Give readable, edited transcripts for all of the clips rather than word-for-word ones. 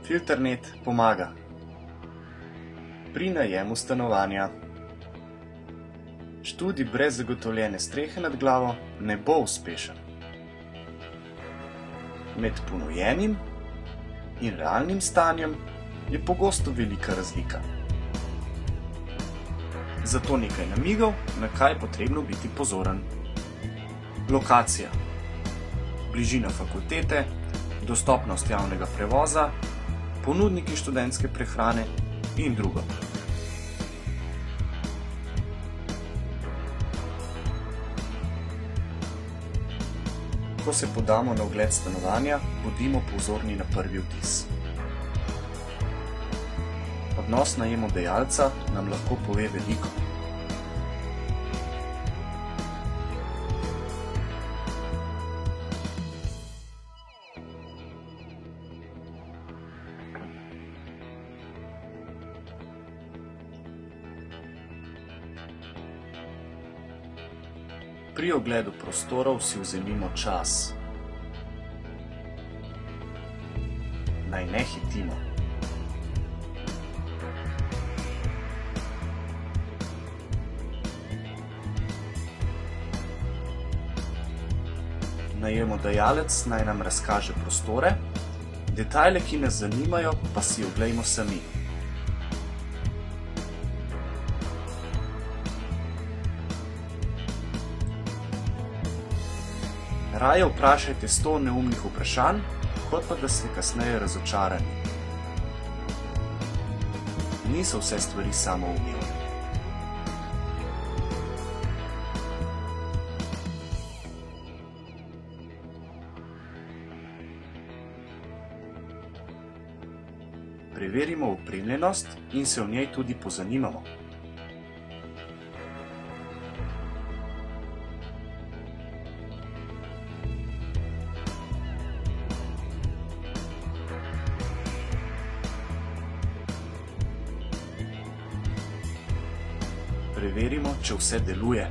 Filternet pomaga pri najemu stanovanja. Študij brez zagotovljene strehe nad glavo ne bo uspešen. Med ponujenim in realnim stanjem je pogosto velika razlika. Zato nekaj namigov, na kaj je potrebno biti pozoren. Lokacija, bližina fakultete, dostopnost javnega prevoza, ponudniki študentske prehrane in drugo. Ko se podamo na ogled stanovanja, bodimo pozorni na prvi vtis. Odnos najemodajalca nam lahko pove veliko. Pri ogledu prostorov si vzemimo čas. Naj ne hitimo. Najemodajalec naj nam razkaže prostore, detajle, ki nas zanimajo, pa si oglejmo sami. Raje vprašajte 100 neumnih vprašanj, kot pa da ste kasneje razočarani. Niso vse stvari samoumevne. Preverimo opremljenost in se o njej tudi pozanimamo. Preverimo, če vse deluje.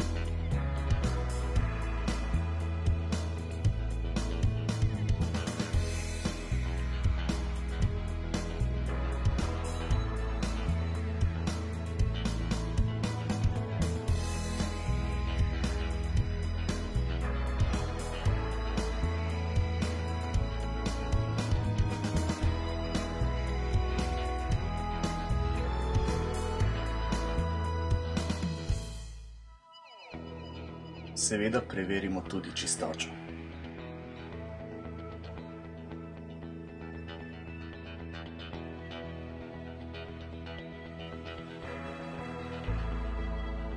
Seveda preverimo tudi čistočo.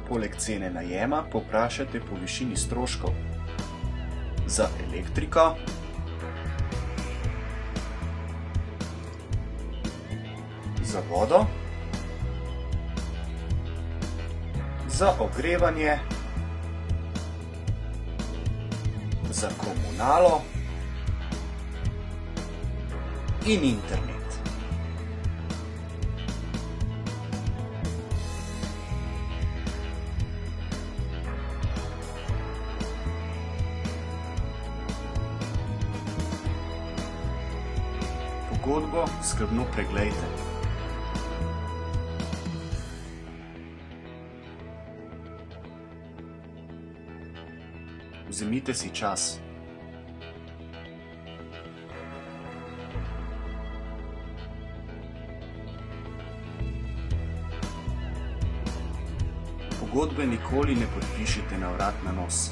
Poleg cene najema povprašajte po višini stroškov za elektriko, za vodo, za ogrevanje, za komunalo in internet. Pogodbo skrbno preglejte. Vzemite si čas. Pogodbe nikoli ne podpišite na vrat na nos.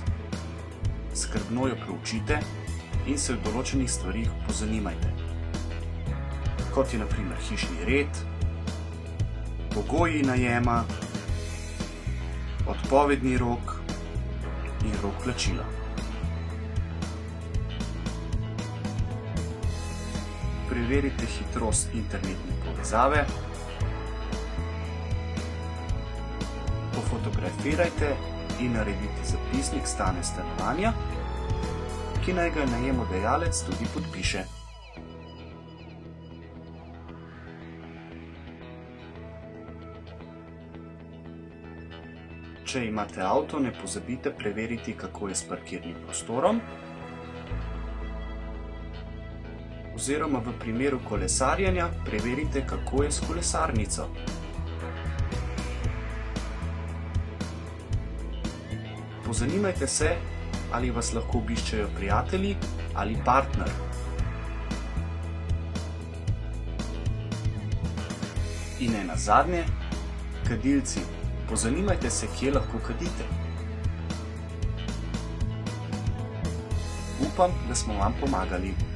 Skrbno jo proučite in se v določenih stvarih pozanimajte. Kot je na primer hišni red, pogoji najema, odpovedni rok in rok plačila. Preverite hitrost internetne povezave, pofotografirajte in naredite zapisnik stanja stanovanja, ki naj ga najemodajalec tudi podpiše. Če imate avto, ne pozabite preveriti, kako je s parkirnim prostorom. oziroma v primeru kolesarjenja preverite, kako je s kolesarnico. Pozanimajte se, ali vas lahko obiščejo prijatelji ali partner. In ne nazadnje, kadilci, pozanimajte se, kje lahko kadite. Upam, da smo vam pomagali.